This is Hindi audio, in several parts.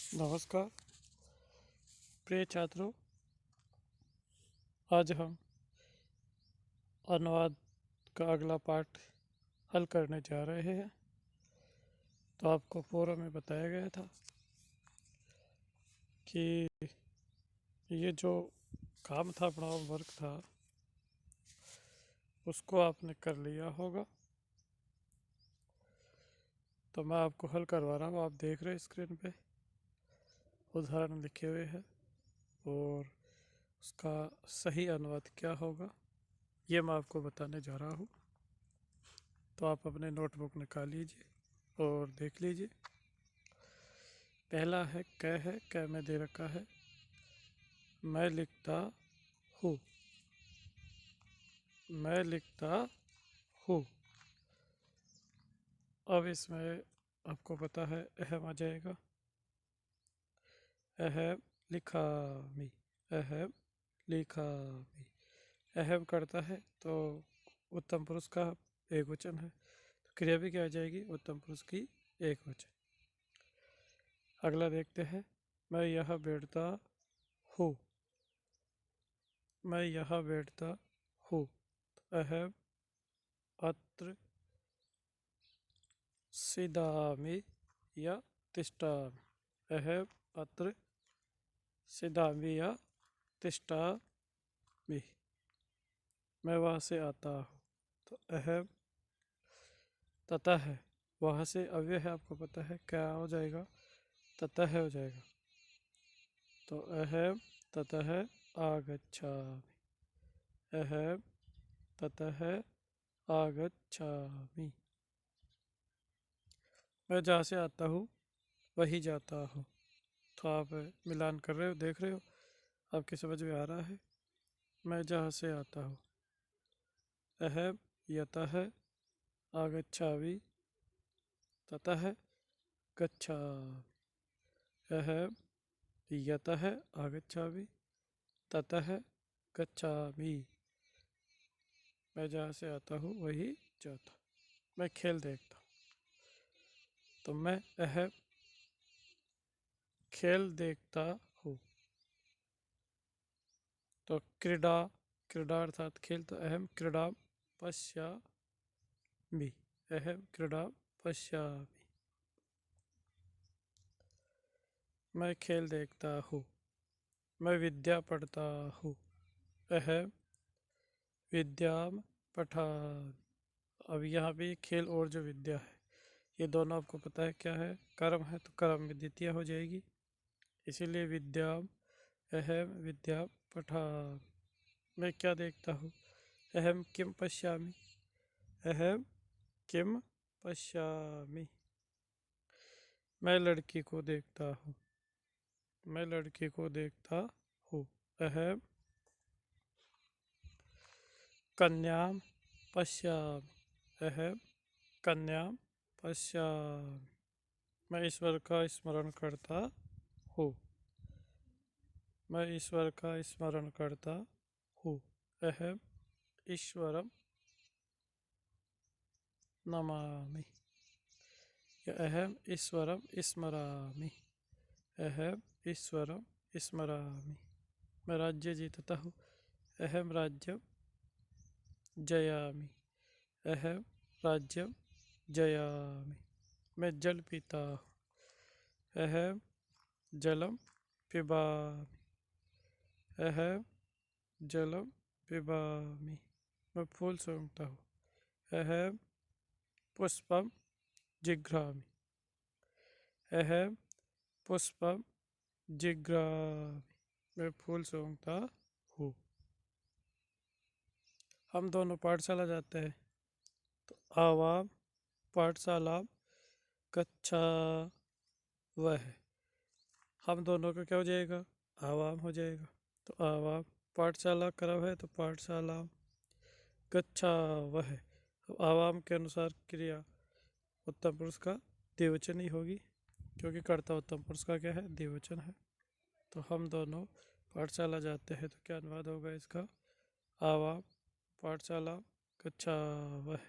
नमस्कार प्रिय छात्रों, आज हम अनुवाद का अगला पाठ हल करने जा रहे हैं। तो आपको फोरम में बताया गया था कि ये जो काम था, अपना वर्क था, उसको आपने कर लिया होगा। तो मैं आपको हल करवा रहा हूँ। आप देख रहे हैं स्क्रीन पे उदाहरण लिखे हुए हैं और उसका सही अनुवाद क्या होगा ये मैं आपको बताने जा रहा हूँ। तो आप अपने नोटबुक निकाल लीजिए और देख लीजिए। पहला है कै में दे रखा है मैं लिखता हूँ, मैं लिखता हूँ। अब इसमें आपको पता है अहम आ जाएगा, अहम लिखामी, अहम लिखामी। अहम करता है तो उत्तम पुरुष का एक वचन है, तो क्रिया भी क्या आ जाएगी, उत्तम पुरुष की एक वचन। अगला देखते हैं मैं यहाँ बैठता हूँ, मैं यहाँ बैठता हूँ। अहम अत्र सिदामि या तिष्ठामि, अहम अत्र सिदामि या तिष्ठामि। मैं वहाँ से आता हूँ, तो अहम ततः है, वहाँ से अव्यय है, आपको पता है क्या हो जाएगा, ततः हो जाएगा। तो अहम ततः आगच्छामि, अहम ततः आगच्छामि। मैं जहाँ से आता हूँ वही जाता हूँ। तो आप मिलान कर रहे हो, देख रहे हो, आपकी समझ में आ रहा है। मैं जहाँ से आता हूँ, अहम यतः आगच्छामि ततः गच्छामि, अहम यतः आगच्छामि ततः गच्छामि। मैं जहाँ से आता हूँ वही जाता हूँ। मैं खेल देखता हूँ, तो मैं अहम खेल देखता हूँ। तो क्रीडा, क्रीडा अर्थात खेल, तो अहम क्रीडा पश्यामि, अहम क्रीडा पश्यामि। मैं खेल देखता हूँ, मैं विद्या पढ़ता हूँ, अहम विद्याम पठामि। अब यहाँ भी खेल और जो विद्या है, ये दोनों आपको पता है क्या है, कर्म है, तो कर्म में द्वितीय हो जाएगी, इसीलिए विद्याम, अहम विद्या पठामि। मैं क्या देखता हूँ, अहम किम पश्यामि, अहम किम पश्यामि। मैं लड़की को देखता हूँ, मैं लड़की को देखता हूँ, अहम कन्याम पश्यामि, अहम कन्याम पश्यामि। मैं ईश्वर का स्मरण करता हूँ, मैं ईश्वर का स्मरण करता हूँ, अहम ईश्वरम नमामि, अहम ईश्वरम स्मरामि, अहम ईश्वरम स्मरामि। मैं राज्य जीतता हूँ, अहम राज्यम जयामि, अहम राज्यम जयामि। मैं जल पीता हूँ, अहम जलम पिबामि, अहम जलम पिबामि। मैं फूल सूंघता हूँ, अहम पुष्पम जिघ्रामि, अहम पुष्पम जिघ्रामि। मैं फूल सूंघता हूँ। हम दोनों पाठशाला जाते हैं, तो आवाम पाठशाला कक्षा वह, हम दोनों का क्या हो जाएगा, आवाम हो जाएगा। तो आवाम पाठशाला करव है, तो पाठशाला गच्छा वह, तो आवाम के अनुसार क्रिया उत्तम पुरुष का द्विवचन ही होगी, क्योंकि कर्ता उत्तम पुरुष का क्या है, द्विवचन है। तो हम दोनों पाठशाला जाते हैं, तो क्या अनुवाद होगा इसका, आवाम पाठशाला गच्छा वह।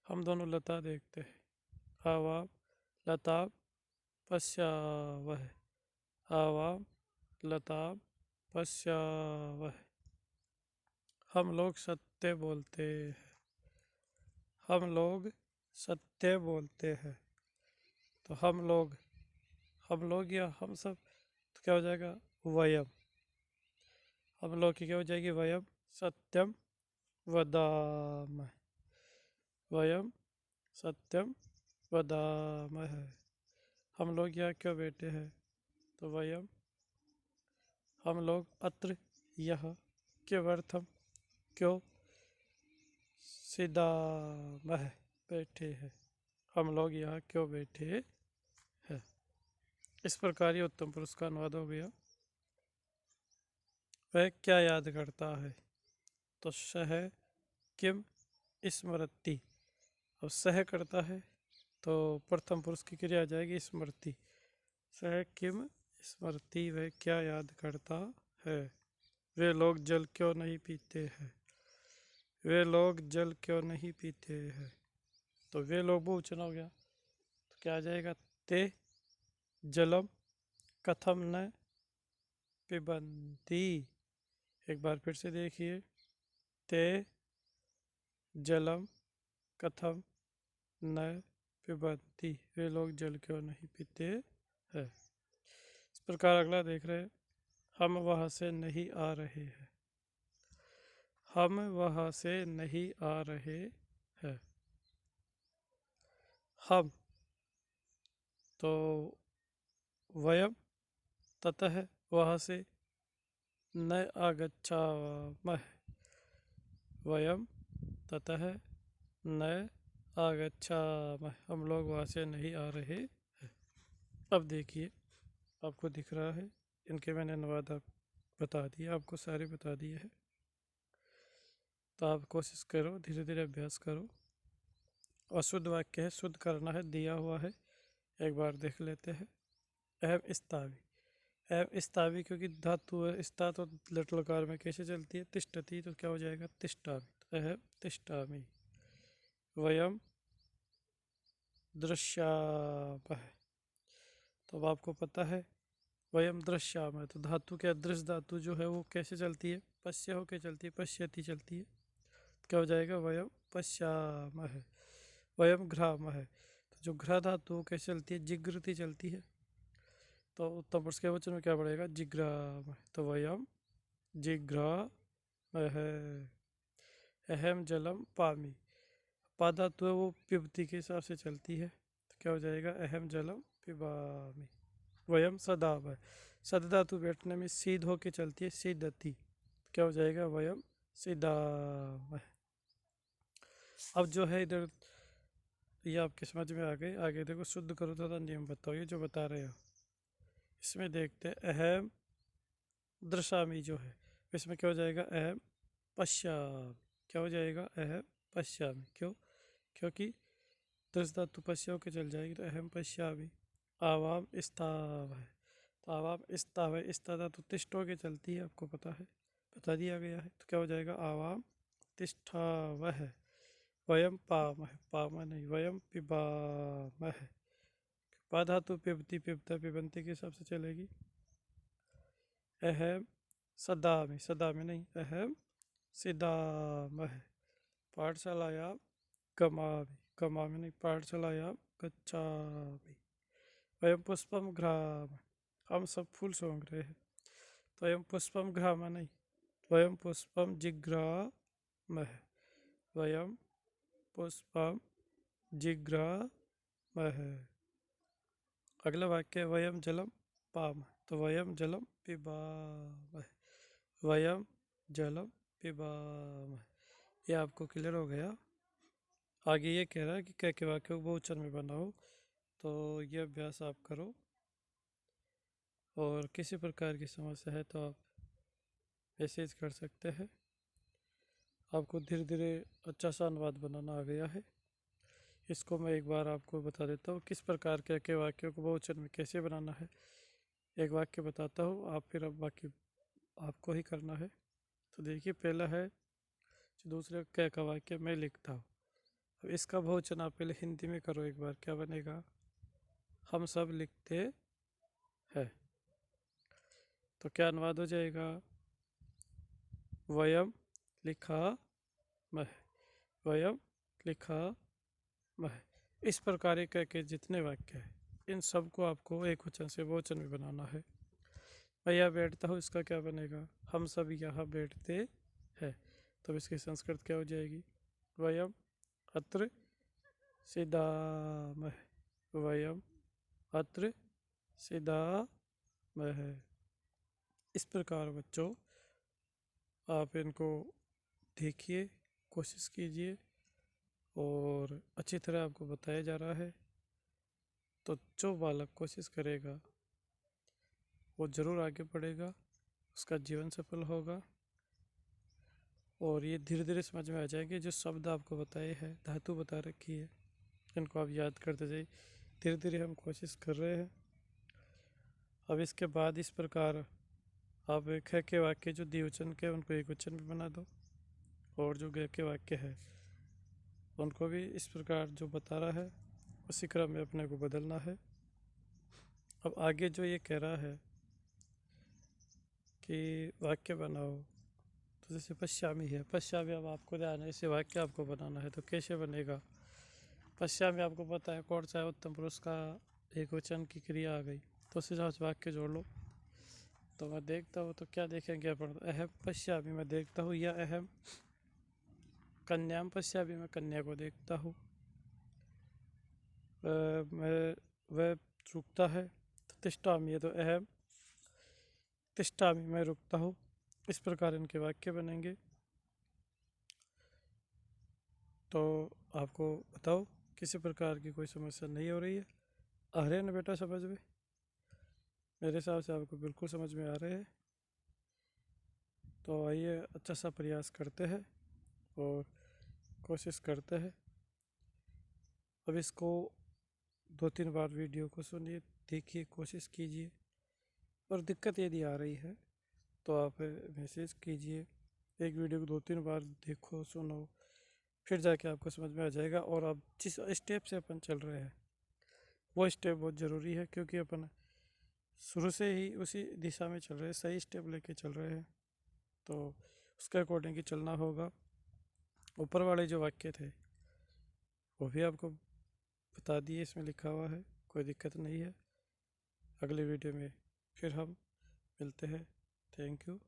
हम दोनों लता देखते हैं, आवाम लता पश्यावह। आवाम लताम पश्यावह। हम लोग सत्य बोलते हैं। हम लोग सत्य बोलते हैं। तो हम लोग या हम सब, तो क्या हो जाएगा? वयम। हम लोग की क्या हो जाएगी? वयम सत्यम वदामः। वयम सत्यम वदामः। हम लोग यहाँ क्यों बैठे हैं? तो वयम हम लोग अत्र यह किमर्थम क्यों सिदामः बैठे हैं। हम लोग यहाँ क्यों बैठे हैं। इस प्रकार ये उत्तम पुरुष का अनुवाद हो गया। वह क्या याद करता है? तो सह किम स्मृति। अब सह करता है तो प्रथम पुरुष की क्रिया आ जाएगी स्मृति। सह किम स्मृति, वह क्या याद करता है। वे लोग जल क्यों नहीं पीते हैं। वे लोग जल क्यों नहीं पीते हैं। तो वे लोग बहुवचन हो गया, तो क्या आ जाएगा? ते जलम कथम न पिबंती। एक बार फिर से देखिए। ते जलम कथम न पिबंती। वे लोग जल क्यों नहीं पीते हैं। इस प्रकार अगला देख रहे हैं। हम वहाँ से नहीं आ रहे हैं। हम वहाँ से नहीं आ रहे हैं। हम तो वयम ततः वहाँ से न आगच्छामः। वयम ततः न आगच्छामः। हम लोग वहाँ से नहीं आ रहे हैं। अब देखिए, आपको दिख रहा है, इनके मैंने अनुवाद आप बता दिया, आपको सारे बता दिए हैं। तो आप कोशिश करो, धीरे धीरे अभ्यास करो। अशुद्ध वाक्य है, शुद्ध करना है, दिया हुआ है। एक बार देख लेते हैं। अहम स्तावी। अहम स्तावी क्योंकि धातु है, स्ता तो लट लकार में कैसे चलती है? तिष्ठति, तो क्या हो जाएगा? तिष्ठामि। तो अहम तिष्ठामि। वयम दृश्यामः। तो अब आपको पता है वयम दृश्यामः, तो धातु क्या? दृश्य धातु जो है वो कैसे चलती है? पश्य होके चलती है, पश्यति चलती है। तो क्या हो जाएगा? वयम पश्यामः। वयम घ्रामः, तो जो घ्रा धातु वो कैसे चलती है? जिग्रति चलती है। तो उत्तम पुरुष के वचन में क्या पड़ेगा? जिग्रामः। तो वयम जिग्रामः। अहम जलम पामि। पा धातु है वो पिबती के हिसाब से चलती है। तो क्या हो जाएगा? अहम जलम पिबामि। वयम सदामः। सद धातु बैठने में सीध होके चलती है, सीदति। तो क्या हो जाएगा? वयम सिदामः। अब जो है इधर ये आपके समझ में आ गए। आगे देखो, शुद्ध करो तथा नियम बताओ। ये जो बता रहे हो इसमें देखते हैं। अहम दृशामी जो है इसमें क्या हो जाएगा? अहम पश्यामि। क्या हो जाएगा? अहम पश्यामि। क्यों? क्योंकि दृश धातु पश्य होके चल जाएगी, तो अहम पश्यामि। आवाम स्ताव है, तो आवाम स्ताव है, स्ता धातु तिष्ठ होके चलती है, आपको पता है, बता दिया गया है। तो क्या हो जाएगा? आवाम तिष्ठावह। वयम पामः, पामः नहीं, वयम पिबामः। पा धातु पिबती पिबता पिबंती के हिसाब से चलेगी। अहम सदामि, सदामि नहीं, अहम सिदामः। पाठशालायां गमामि, गमामि नहीं, पाठशालायां गच्छामि। वयम पुष्पम घ्रामः। हम सब फूल सूंघ रहे हैं। तो वयम पुष्पम घ्रामः नहीं, वयम पुष्पम जिघ्रामः। वयम पुष्पम जिघ्रामः। अगला वाक्य वयम जलम पामः। तो वयम जलम पिबामः। वयम जलम पिबामः। ये आपको क्लियर हो गया। आगे ये कह रहा है कि कह के वाक्य को बहुवचन में बनाओ। तो ये अभ्यास आप करो, और किसी प्रकार की समस्या है तो आप मैसेज कर सकते हैं। आपको धीरे धीरे अच्छा सा अनुवाद बनाना आ गया है। इसको मैं एक बार आपको बता देता हूँ किस प्रकार के वाक्यों को बहुवचन में कैसे बनाना है। एक वाक्य बताता हूँ, आप फिर अब बाकी आपको ही करना है। तो देखिए, पहला है जो दूसरे कै का वाक्य मैं लिखता हूँ। अब इसका बहुवचन आप पहले हिंदी में करो एक बार। क्या बनेगा? हम सब लिखते हैं। तो क्या अनुवाद हो जाएगा? वयम लिखामः, वयम लिखामः। इस प्रकार के जितने वाक्य हैं इन सब को आपको एक वचन से बहुवचन में बनाना है। मैं यहाँ बैठता हूँ, इसका क्या बनेगा? हम सब यहाँ बैठते हैं। तो इसकी संस्कृत क्या हो जाएगी? वयम अत्र सिदामः, वयम अत्र सिदामः। इस प्रकार बच्चों आप इनको देखिए, कोशिश कीजिए, और अच्छी तरह आपको बताया जा रहा है। तो जो बालक कोशिश करेगा वो ज़रूर आगे बढ़ेगा, उसका जीवन सफल होगा। और ये धीरे धीरे समझ में आ जाएंगे। जो शब्द आपको बताए हैं, धातु बता रखी है, इनको आप याद करते जाइए। धीरे धीरे हम कोशिश कर रहे हैं। अब इसके बाद इस प्रकार आप ख के वाक्य जो द्विवचन के उनको एक वचन में बना दो, और जो ग के वाक्य है उनको भी इस प्रकार जो बता रहा है उसी क्रम में अपने को बदलना है। अब आगे जो ये कह रहा है कि वाक्य बनाओ, तो जैसे पश्चामी है, पश्चामी अब आपको ध्यान है, इसे वाक्य आपको बनाना है। तो कैसे बनेगा? पश्चामी आपको पता है कौन सा है? उत्तम पुरुष का एक वचन की क्रिया आ गई, तो उससे साथ वाक्य जोड़ लो। तो मैं देखता हूँ, तो क्या देखेंगे अपन? अहम पश्चामी मैं देखता हूँ, या अहम कन्याम पश्चामी मैं कन्या को देखता हूँ। मैं वह रुकता है, तो तिष्ठामि है, तो अहम तिष्ठामि मैं रुकता हूँ। इस प्रकार इनके वाक्य बनेंगे। तो आपको बताओ किसी प्रकार की कोई समस्या नहीं हो रही है? आ रहे हैं ना बेटा समझ में? मेरे हिसाब से आपको बिल्कुल समझ में आ रहे हैं। तो आइए अच्छा सा प्रयास करते हैं और कोशिश करते हैं। अब इसको 2-3 बार वीडियो को सुनिए, देखिए, कोशिश कीजिए। और दिक्कत यदि आ रही है तो आप मैसेज कीजिए। एक वीडियो को 2-3 बार देखो, सुनो, फिर जाके आपको समझ में आ जाएगा। और अब जिस स्टेप से अपन चल रहे हैं वो स्टेप बहुत ज़रूरी है, क्योंकि अपन शुरू से ही उसी दिशा में चल रहे हैं, सही स्टेप लेके चल रहे हैं। तो उसके अकॉर्डिंग ही चलना होगा। ऊपर वाले जो वाक्य थे वो भी आपको बता दिए, इसमें लिखा हुआ है, कोई दिक्कत नहीं है। अगले वीडियो में फिर हम मिलते हैं। Thank you.